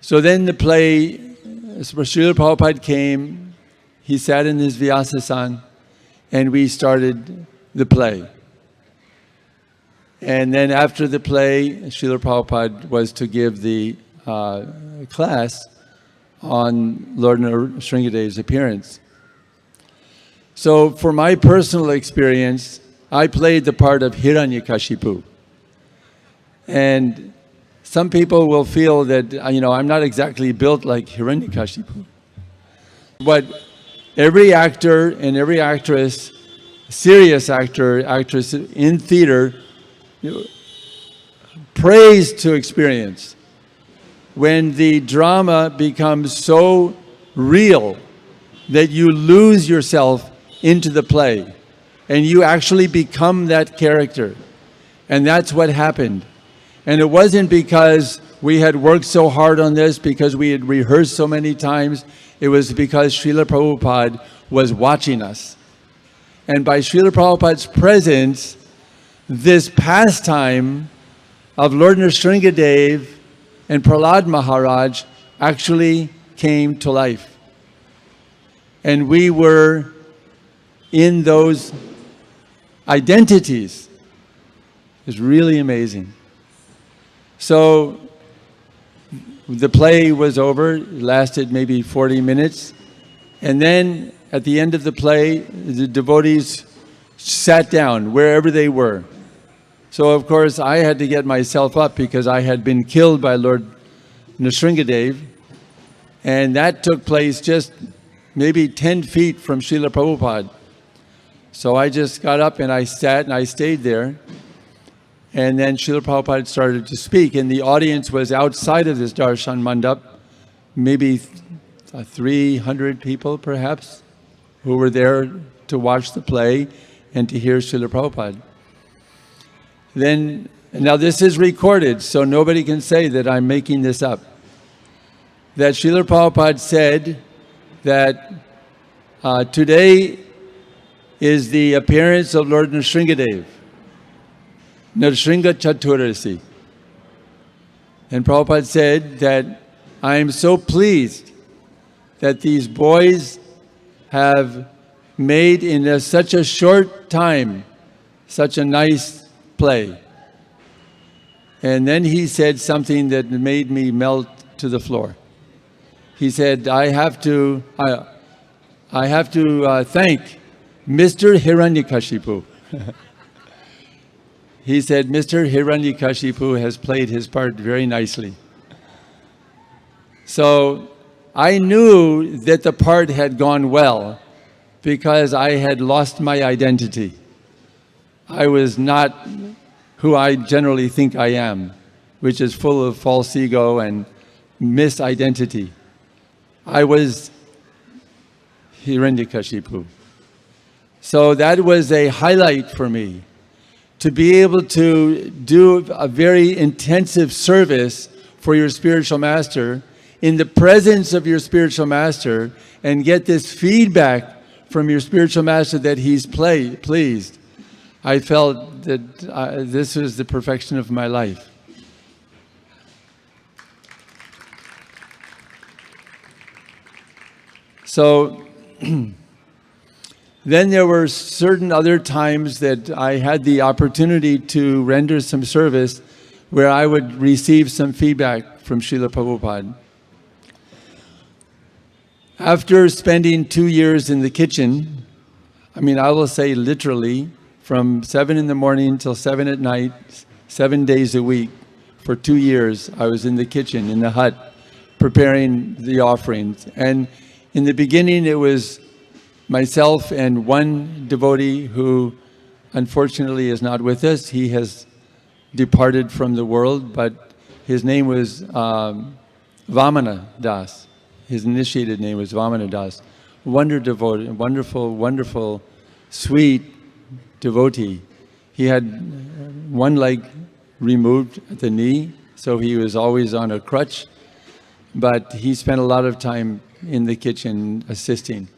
So then the play, Srila Prabhupada came, he sat in his Vyasasan, and we started the play. And then after the play, Srila Prabhupada was to give the class on Lord Nrsingadev's appearance. So for my personal experience, I played the part of Hiranyakashipu. And some people will feel that, I'm not exactly built like Hiranyakashipu. But every actor and every actress, serious actress in theater, prays to experience when the drama becomes so real that you lose yourself into the play and you actually become that character. And that's what happened. And it wasn't because we had worked so hard on this, because we had rehearsed so many times. It was because Srila Prabhupada was watching us. And by Srila Prabhupada's presence, this pastime of Lord Nrsingadev and Prahlad Maharaj actually came to life. And we were in those identities. It's really amazing. So the play was over, it lasted maybe 40 minutes. And then at the end of the play, the devotees sat down wherever they were. So of course I had to get myself up because I had been killed by Lord Nrsingadev, and that took place just maybe 10 feet from Srila Prabhupada. So I just got up and I sat and I stayed there. And then Srila Prabhupada started to speak, and the audience was outside of this darshan mandap, maybe 300 people perhaps, who were there to watch the play and to hear Srila Prabhupada. Then, now this is recorded, so nobody can say that I'm making this up. That Srila Prabhupada said that today is the appearance of Lord Nrsingadev, Nrsinga Chaturasi. And Prabhupada said that I am so pleased that these boys have made in such a short time such a nice play. And then he said something that made me melt to the floor. He said, I have to thank Mr. Hiranyakashipu. He said, Mr. Hiranyakashipu has played his part very nicely. So I knew that the part had gone well because I had lost my identity. I was not who I generally think I am, which is full of false ego and misidentity. I was Hiranyakashipu. So that was a highlight for me, to be able to do a very intensive service for your spiritual master in the presence of your spiritual master and get this feedback from your spiritual master that he's pleased. I felt that this was the perfection of my life. So then there were certain other times that I had the opportunity to render some service where I would receive some feedback from Srila Prabhupada. After spending 2 years in the kitchen, I will say literally, from 7 in the morning till 7 at night, 7 days a week, for 2 years, I was in the kitchen, in the hut, preparing the offerings. And in the beginning, it was myself and one devotee who unfortunately is not with us. He has departed from the world, but his name was Vamana Das. His initiated name was Vamana Das. Wonderful, sweet devotee. He had one leg removed at the knee, so he was always on a crutch, but he spent a lot of time in the kitchen assisting.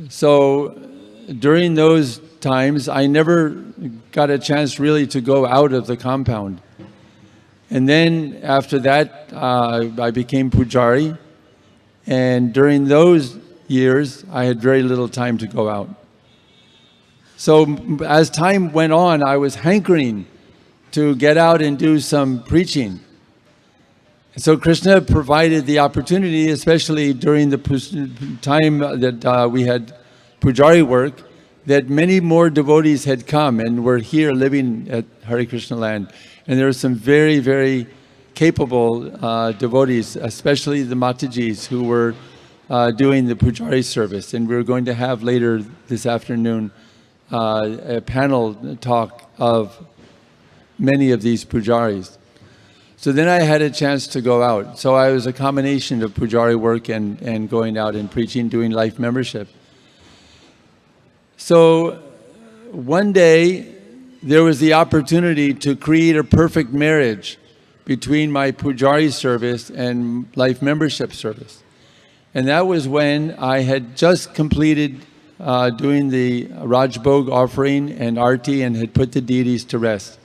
So during those times, I never got a chance really to go out of the compound. And then after that, I became Pujari. And during those years, I had very little time to go out. So as time went on, I was hankering to get out and do some preaching. So Krishna provided the opportunity, especially during the time that we had Pujari work, that many more devotees had come and were here living at Hare Krishna land. And there were some very, very capable devotees, especially the Matajis who were doing the Pujari service. And we're going to have later this afternoon a panel talk of many of these Pujaris. So then I had a chance to go out. So I was a combination of Pujari work and going out and preaching, doing life membership. So one day there was the opportunity to create a perfect marriage between my Pujari service and life membership service. And that was when I had just completed doing the Rajbhog offering and Arti and had put the deities to rest.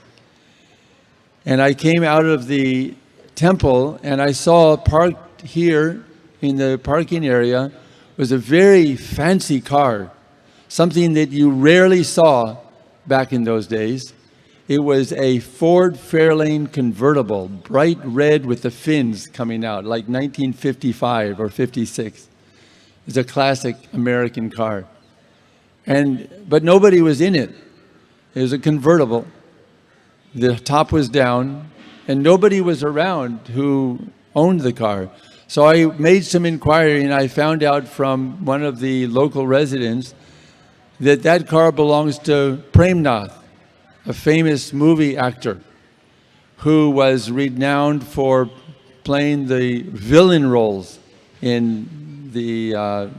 And I came out of the temple and I saw parked here in the parking area was a very fancy car, something that you rarely saw back in those days. It was a Ford Fairlane convertible, bright red with the fins coming out, like 1955 or 56. It's a classic American car. But nobody was in it. It was a convertible. The top was down, and nobody was around who owned the car. So I made some inquiry, and I found out from one of the local residents that that car belongs to Premnath, a famous movie actor who was renowned for playing the villain roles in the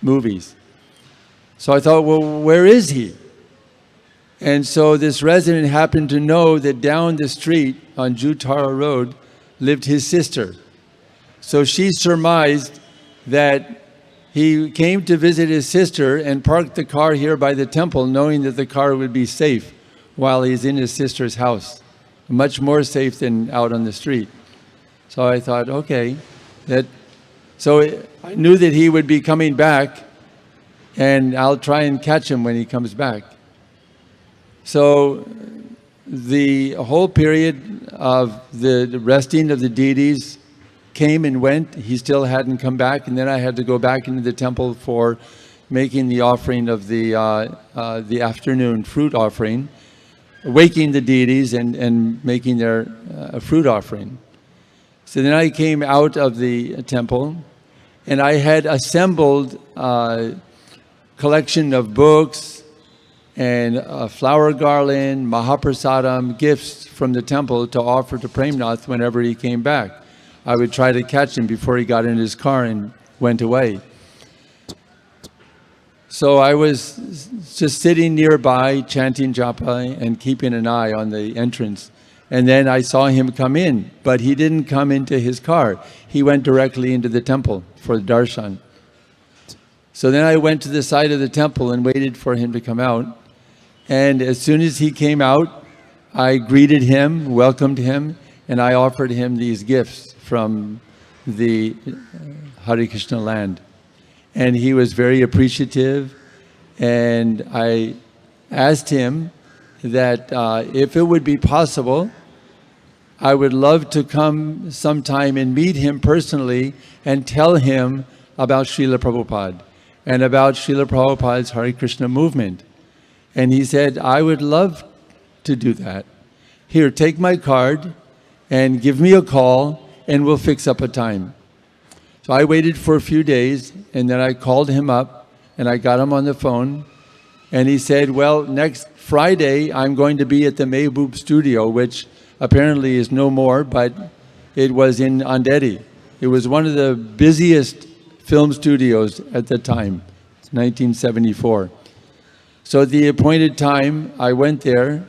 movies. So I thought, well, where is he? And so this resident happened to know that down the street on Jutara Road lived his sister. So she surmised that he came to visit his sister and parked the car here by the temple, knowing that the car would be safe while he's in his sister's house, much more safe than out on the street. So I thought, okay, so I knew that he would be coming back, and I'll try and catch him when he comes back. So the whole period of the resting of the deities came and went. He still hadn't come back, and then I had to go back into the temple for making the offering of the afternoon fruit offering, waking the deities and making their fruit offering. So then I came out of the temple, and I had assembled a collection of books and a flower garland, Mahaprasadam, gifts from the temple to offer to Premnath whenever he came back. I would try to catch him before he got in his car and went away. So I was just sitting nearby, chanting japa and keeping an eye on the entrance. And then I saw him come in, but he didn't come into his car. He went directly into the temple for the darshan. So then I went to the side of the temple and waited for him to come out. And as soon as he came out, I greeted him, welcomed him, and I offered him these gifts from the Hare Krishna land. And he was very appreciative, and I asked him that if it would be possible, I would love to come sometime and meet him personally and tell him about Srila Prabhupada and about Srila Prabhupada's Hare Krishna movement. And he said, I would love to do that. Here, take my card and give me a call and we'll fix up a time. So I waited for a few days, and then I called him up and I got him on the phone, and he said, well, next Friday I'm going to be at the Mehboob studio, which apparently is no more, but it was in Andheri. It was one of the busiest film studios at the time, 1974. So at the appointed time, I went there.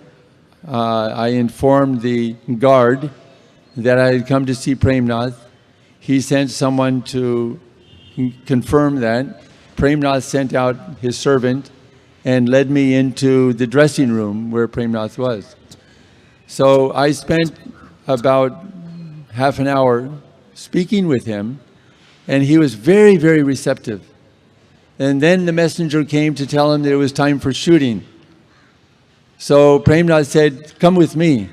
I informed the guard that I had come to see Premnath. He sent someone to confirm that. Premnath sent out his servant and led me into the dressing room where Premnath was. So I spent about half an hour speaking with him, and he was very, very receptive. And then the messenger came to tell him that it was time for shooting. So Premnath said, "Come with me."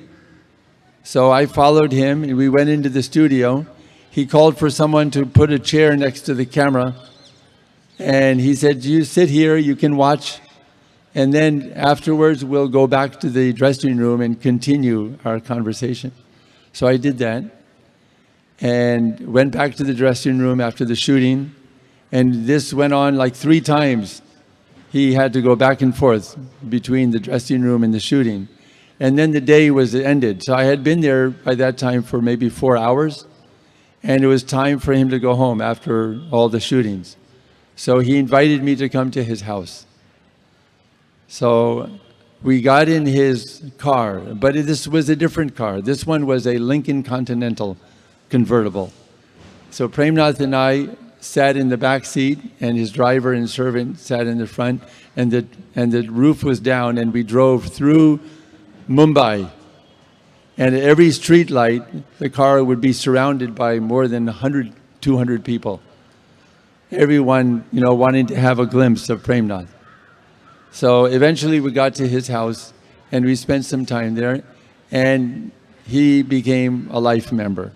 So I followed him and we went into the studio. He called for someone to put a chair next to the camera. And he said, "You sit here, you can watch. And then afterwards we'll go back to the dressing room and continue our conversation." So I did that and went back to the dressing room after the shooting. And this went on like 3 times. He had to go back and forth between the dressing room and the shooting. And then the day was ended. So I had been there by that time for maybe 4 hours. And it was time for him to go home after all the shootings. So he invited me to come to his house. So we got in his car, but this was a different car. This one was a Lincoln Continental convertible. So Premnath and I sat in the back seat, and his driver and servant sat in the front, and the roof was down, and we drove through Mumbai. And at every street light, the car would be surrounded by more than 100, 200 people. Everyone, wanting to have a glimpse of Premnath. So eventually we got to his house, and we spent some time there, and he became a life member.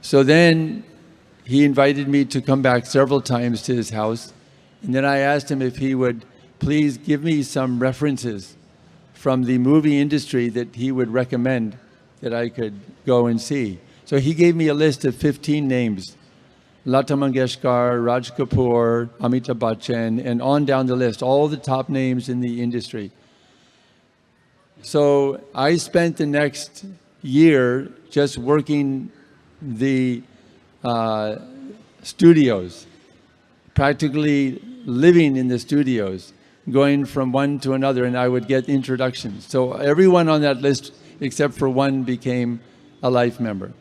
So then he invited me to come back several times to his house, and then I asked him if he would please give me some references from the movie industry that he would recommend that I could go and see. So he gave me a list of 15 names: Lata Mangeshkar, Raj Kapoor, Amitabh Bachchan, and on down the list, all the top names in the industry. So I spent the next year just working the studios, practically living in the studios, going from one to another, and I would get introductions. So everyone on that list, except for one, became a life member.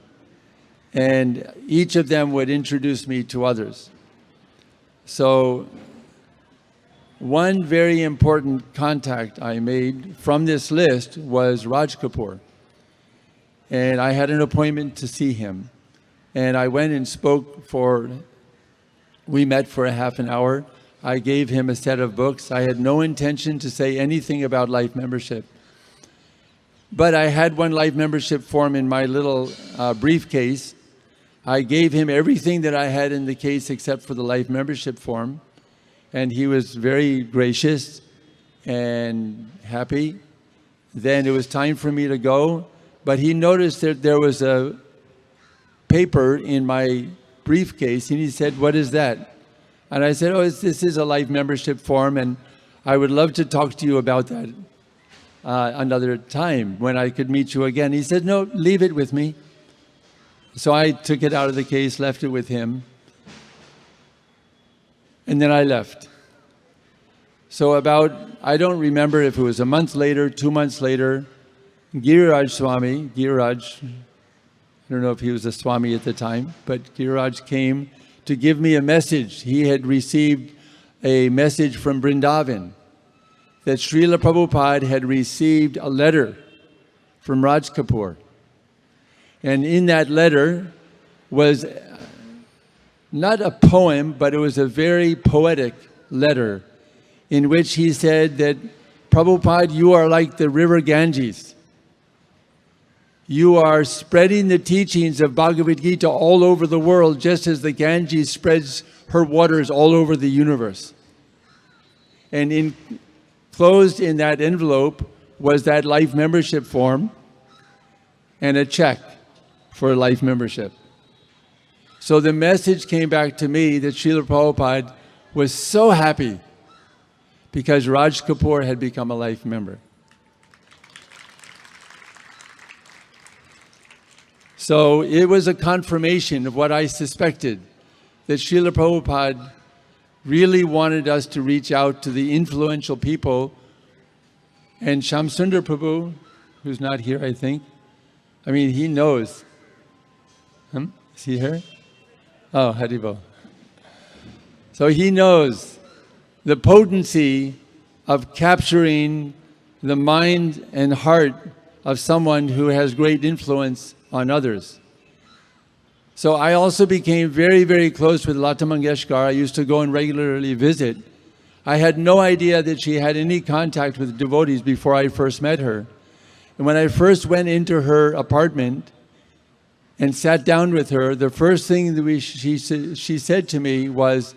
And each of them would introduce me to others. So one very important contact I made from this list was Raj Kapoor. And I had an appointment to see him. And I went and we met for a half an hour. I gave him a set of books. I had no intention to say anything about life membership. But I had one life membership form in my little briefcase. I gave him everything that I had in the case except for the life membership form. And he was very gracious and happy. Then it was time for me to go. But he noticed that there was a paper in my briefcase, and he said, "What is that?" And I said, "Oh, this is a life membership form, and I would love to talk to you about that another time when I could meet you again." He said, "No, leave it with me." So I took it out of the case, left it with him, and then I left. So I don't remember if it was a month later, 2 months later, Giriraj Swami, I don't know if he was a Swami at the time, but Giriraj came to give me a message. He had received a message from Vrindavan that Srila Prabhupada had received a letter from Raj Kapoor. And in that letter was not a poem, but it was a very poetic letter in which he said that, "Prabhupada, you are like the river Ganges. You are spreading the teachings of Bhagavad Gita all over the world, just as the Ganges spreads her waters all over the universe." And enclosed in that envelope was that life membership form and a check for life membership. So the message came back to me that Srila Prabhupada was so happy because Raj Kapoor had become a life member. So it was a confirmation of what I suspected, that Srila Prabhupada really wanted us to reach out to the influential people. And Shamsundar Prabhu, who's not here, I think, he knows. Is he here? Oh, Haribol. So he knows the potency of capturing the mind and heart of someone who has great influence on others. So I also became very, very close with Lata Mangeshkar. I used to go and regularly visit. I had no idea that she had any contact with devotees before I first met her. And when I first went into her apartment and sat down with her, the first thing that she said to me was,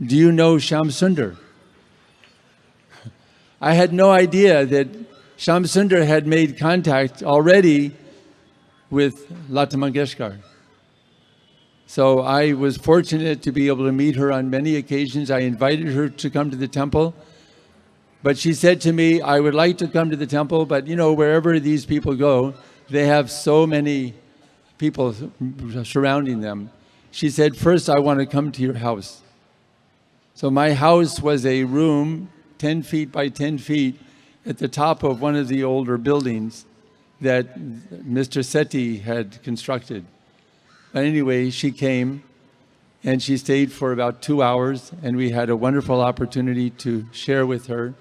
"Do you know Shyam Sundar?" I had no idea that Shyam Sundar had made contact already with Lata Mangeshkar. So I was fortunate to be able to meet her on many occasions. I invited her to come to the temple, but she said to me, "I would like to come to the temple, but you know, wherever these people go, they have so many people surrounding them." She said, "First, I want to come to your house." So my house was a room 10 feet by 10 feet at the top of one of the older buildings that Mr. Seti had constructed. But anyway, she came and she stayed for about 2 hours, and we had a wonderful opportunity to share with her.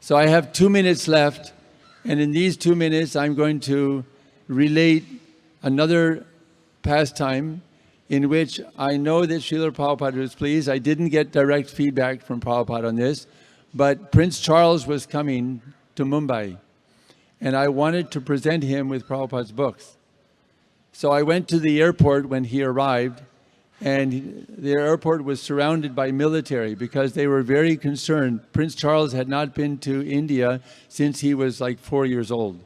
So I have 2 minutes left, and in these 2 minutes I'm going to relate another pastime in which I know that Srila Prabhupada was pleased. I didn't get direct feedback from Prabhupada on this, but Prince Charles was coming to Mumbai, and I wanted to present him with Prabhupada's books. So I went to the airport when he arrived, and the airport was surrounded by military because they were very concerned. Prince Charles had not been to India since he was like 4 years old.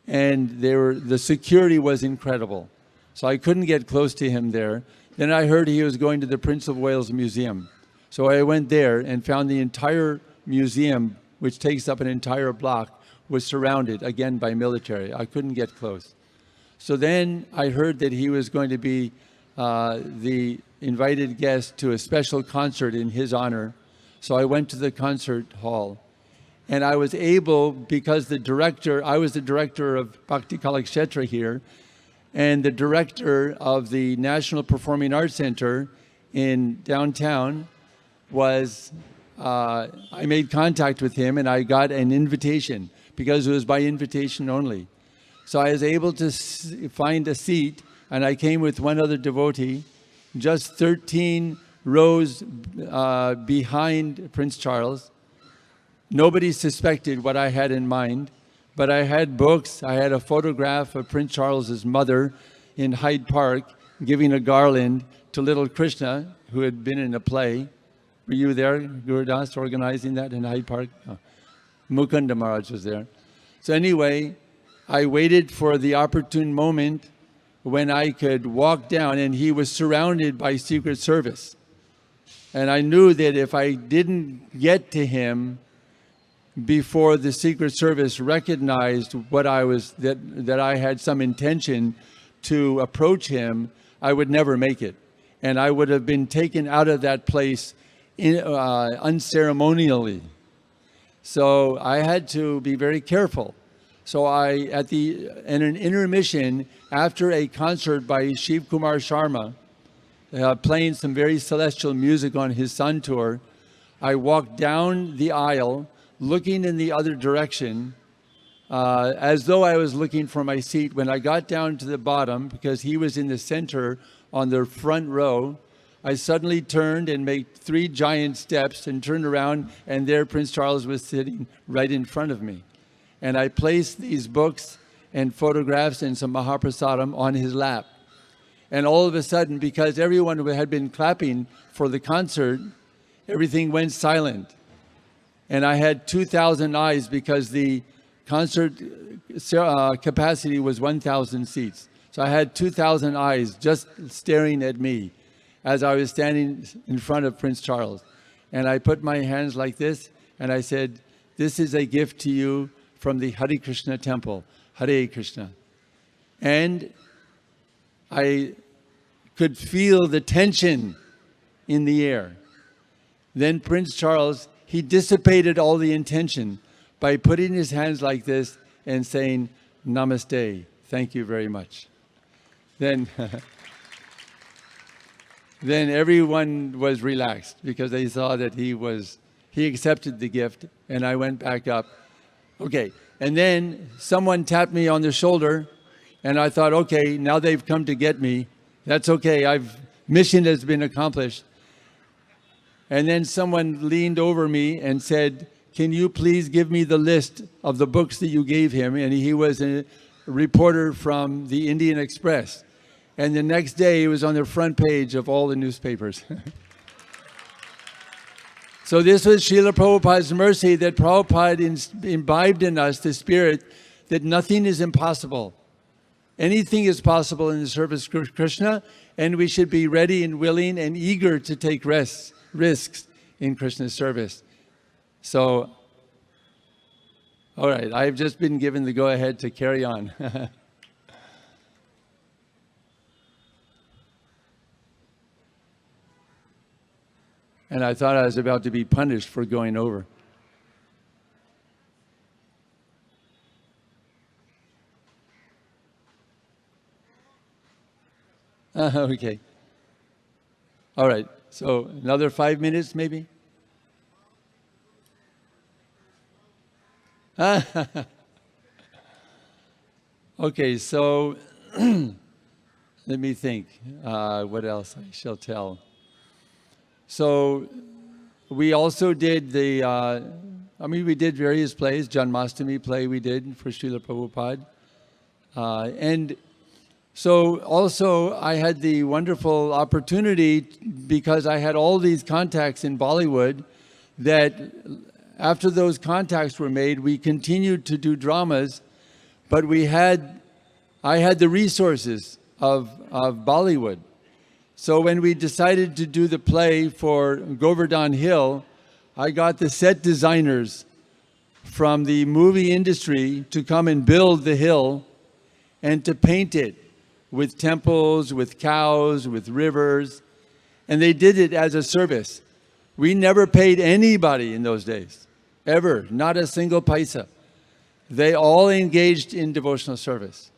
And the security was incredible. So I couldn't get close to him there. Then I heard he was going to the Prince of Wales Museum. So I went there and found the entire museum, which takes up an entire block, was surrounded again by military. I couldn't get close. So then I heard that he was going to be the invited guest to a special concert in his honor. So I went to the concert hall. And I was able, because I was the director of Bhakti Kalakshetra here, and the director of the National Performing Arts Center in downtown was, I made contact with him and I got an invitation because it was by invitation only. So I was able to find a seat, and I came with one other devotee, just 13 rows behind Prince Charles. Nobody suspected what I had in mind, but I had books. I had a photograph of Prince Charles's mother in Hyde Park giving a garland to little Krishna, who had been in a play. Were you there, Gurudas, organizing that in Hyde Park? Oh. Mukunda Maharaj was there. So anyway, I waited for the opportune moment when I could walk down, and he was surrounded by Secret Service. And I knew that if I didn't get to him before the Secret Service recognized what that I had some intention to approach him, I would never make it. And I would have been taken out of that place unceremonially. So I had to be very careful. So in an intermission, after a concert by Shiv Kumar Sharma, playing some very celestial music on his Sun Tour, I walked down the aisle, looking in the other direction, as though I was looking for my seat. When I got down to the bottom, because he was in the center on the front row, I suddenly turned and made 3 giant steps and turned around, and there Prince Charles was sitting right in front of me. And I placed these books and photographs and some Mahaprasadam on his lap. And all of a sudden, because everyone had been clapping for the concert, everything went silent. And I had 2,000 eyes because the concert capacity was 1,000 seats. So I had 2,000 eyes just staring at me as I was standing in front of Prince Charles. And I put my hands like this, and I said, "This is a gift to you from the Hare Krishna temple, Hare Krishna." And I could feel the tension in the air. Then Prince Charles, he dissipated all the intention by putting his hands like this and saying, "Namaste, thank you very much." Then everyone was relaxed because they saw that he accepted the gift, and I went back up. Okay. And then someone tapped me on the shoulder, and I thought, okay, now they've come to get me. That's okay. Mission has been accomplished. And then someone leaned over me and said, can you please give me the list of the books that you gave him? And he was a reporter from the Indian Express. And the next day, he was on the front page of all the newspapers. So this was Srila Prabhupada's mercy, that Prabhupada imbibed in us the spirit that nothing is impossible. Anything is possible in the service of Krishna, and we should be ready and willing and eager to take risks in Krishna's service. So, all right, I've just been given the go-ahead to carry on. And I thought I was about to be punished for going over. Okay. All right. So another 5 minutes, maybe? Okay, so let me think. What else I shall tell. So we also did we did various plays. Janmashtami play we did for Srila Prabhupada. And so also I had the wonderful opportunity, because I had all these contacts in Bollywood, that after those contacts were made, we continued to do dramas, but I had the resources of Bollywood. So when we decided to do the play for Govardhan Hill, I got the set designers from the movie industry to come and build the hill and to paint it with temples, with cows, with rivers. And they did it as a service. We never paid anybody in those days, ever, not a single paisa. They all engaged in devotional service.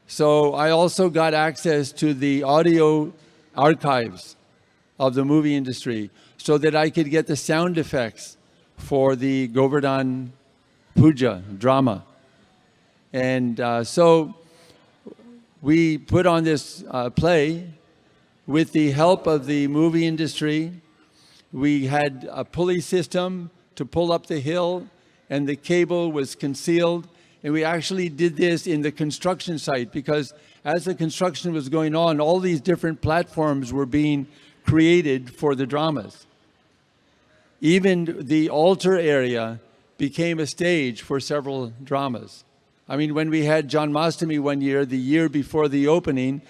So I also got access to the audio archives of the movie industry so that I could get the sound effects for the Govardhan Puja drama. And so we put on this play with the help of the movie industry. We had a pulley system to pull up the hill, and the cable was concealed. And we actually did this in the construction site, because as the construction was going on, all these different platforms were being created for the dramas. Even the altar area became a stage for several dramas. I mean, when we had Janmashtami one year, the year before the opening,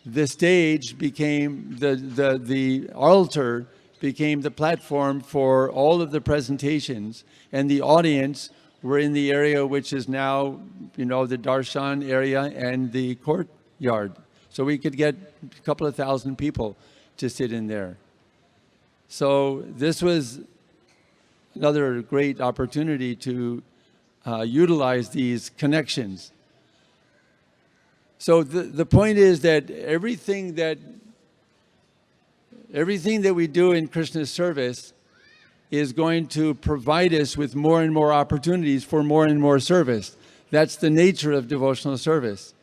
the stage became, the altar became the platform for all of the presentations, and the audience were in the area which is now, the darshan area and the courtyard. So we could get a couple of thousand people to sit in there. So this was another great opportunity to utilize these connections. So the point is that everything that we do in Krishna's service is going to provide us with more and more opportunities for more and more service. That's the nature of devotional service.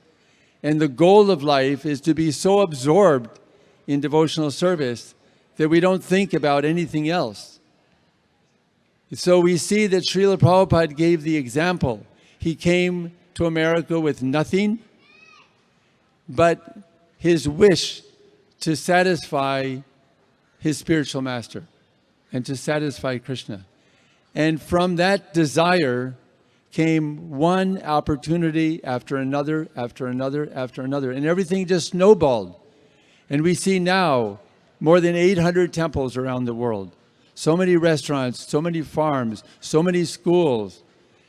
And the goal of life is to be so absorbed in devotional service that we don't think about anything else. So we see that Srila Prabhupada gave the example. He came to America with nothing but his wish to satisfy his spiritual master and to satisfy Krishna. And from that desire came one opportunity after another, after another, after another. And everything just snowballed. And we see now more than 800 temples around the world. So many restaurants, so many farms, so many schools,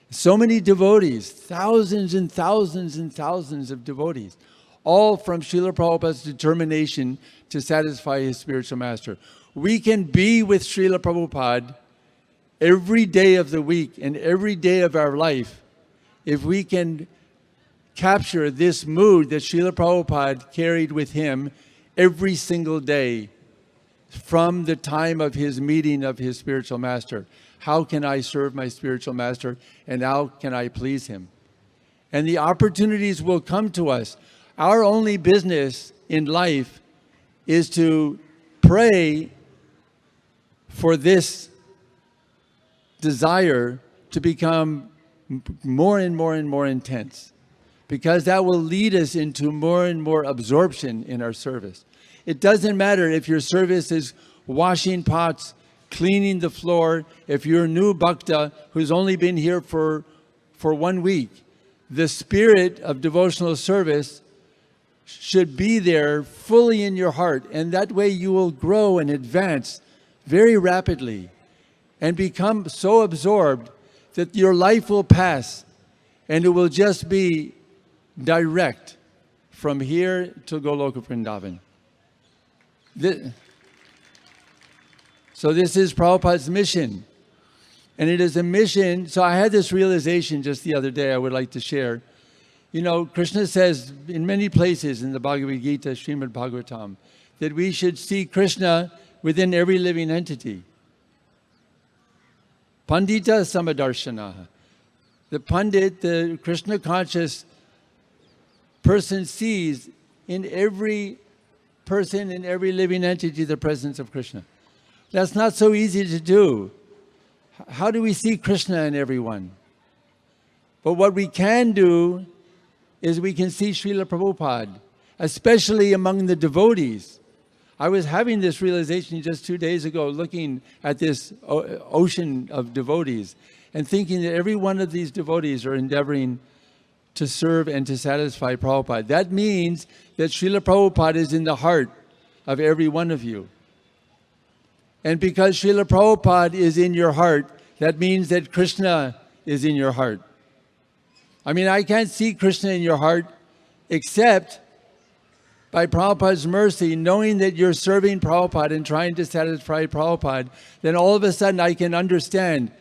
so many devotees, thousands and thousands and thousands of devotees, all from Srila Prabhupada's determination to satisfy his spiritual master. We can be with Srila Prabhupada every day of the week and every day of our life if we can capture this mood that Srila Prabhupada carried with him every single day from the time of his meeting of his spiritual master. How can I serve my spiritual master, and how can I please him? And the opportunities will come to us. Our only business in life is to pray for this desire to become more and more and more intense, because that will lead us into more and more absorption in our service. It doesn't matter if your service is washing pots, cleaning the floor, if you're a new bhakta who's only been here for 1 week. The spirit of devotional service should be there fully in your heart, and that way you will grow and advance very rapidly and become so absorbed that your life will pass and it will just be direct from here to Goloka Vrindavan. So this is Prabhupada's mission. And it is a mission. So I had this realization just the other day I would like to share. You know, Krishna says in many places in the Bhagavad Gita, Srimad Bhagavatam, that we should see Krishna within every living entity. Pandita Samadarshanaha. The Pandit, the Krishna conscious person, sees in every person, in every living entity, the presence of Krishna. That's not so easy to do. How do we see Krishna in everyone? But what we can do is we can see Srila Prabhupada, especially among the devotees. I was having this realization just 2 days ago, looking at this ocean of devotees and thinking that every one of these devotees are endeavoring to serve and to satisfy Prabhupada. That means that Srila Prabhupada is in the heart of every one of you. And because Srila Prabhupada is in your heart, that means that Krishna is in your heart. I mean, I can't see Krishna in your heart except by Prabhupada's mercy, knowing that you're serving Prabhupada and trying to satisfy Prabhupada, then all of a sudden I can understand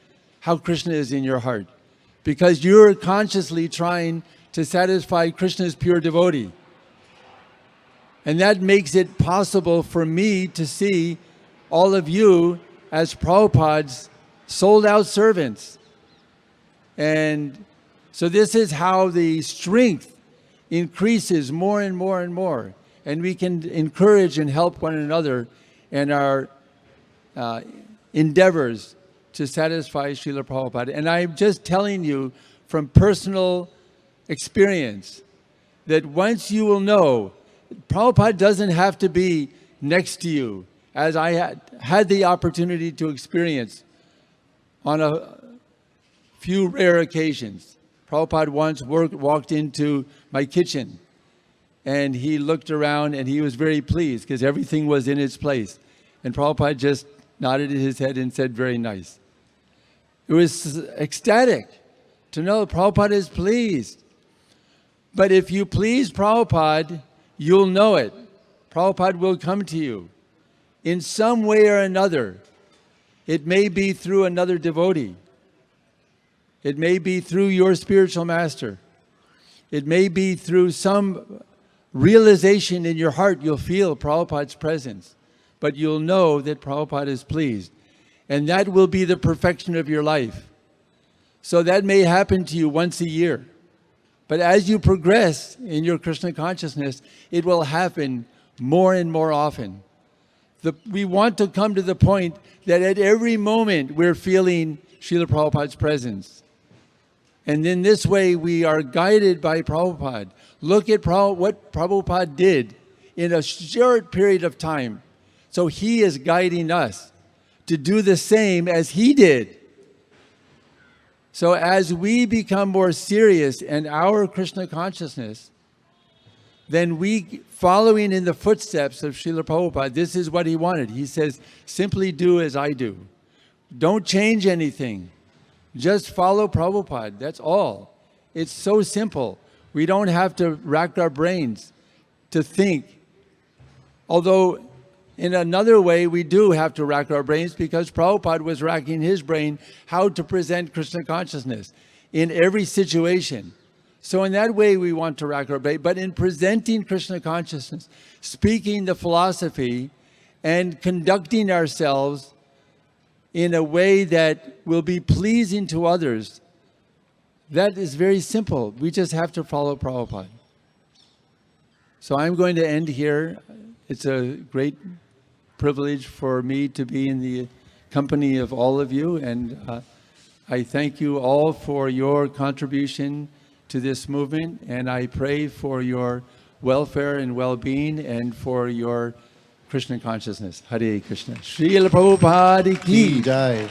how Krishna is in your heart. Because you're consciously trying to satisfy Krishna's pure devotee. And that makes it possible for me to see all of you as Prabhupada's sold-out servants. And so this is how the strength increases more and more and more. And we can encourage and help one another in our endeavors to satisfy Srila Prabhupada. And I'm just telling you from personal experience that once you will know, Prabhupada doesn't have to be next to you, as I had the opportunity to experience on a few rare occasions. Prabhupada once walked into my kitchen and he looked around and he was very pleased because everything was in its place. And Prabhupada just nodded his head and said, "Very nice." It was ecstatic to know Prabhupada is pleased. But if you please Prabhupada, you'll know it. Prabhupada will come to you in some way or another. It may be through another devotee. It may be through your spiritual master. It may be through some realization in your heart. You'll feel Prabhupada's presence, but you'll know that Prabhupada is pleased. And that will be the perfection of your life. So that may happen to you once a year. But as you progress in your Krishna consciousness, it will happen more and more often. We want to come to the point that at every moment we're feeling Srila Prabhupada's presence. And in this way we are guided by Prabhupada. Look at what Prabhupada did in a short period of time. So he is guiding us to do the same as he did. So as we become more serious in our Krishna consciousness, then we, following in the footsteps of Srila Prabhupada, this is what he wanted. He says, simply do as I do. Don't change anything. Just follow Prabhupada. That's all. It's so simple. We don't have to rack our brains to think. Although, in another way, we do have to rack our brains because Prabhupada was racking his brain how to present Krishna consciousness in every situation. So in that way, we want to rack our brain. But in presenting Krishna consciousness, speaking the philosophy, and conducting ourselves in a way that will be pleasing to others. That is very simple. We just have to follow Prabhupada. So I'm going to end here. It's a great privilege for me to be in the company of all of you, and I thank you all for your contribution to this movement, and I pray for your welfare and well-being and for your Krishna consciousness. Hare Krishna. Srila Prabhupada ki Jai.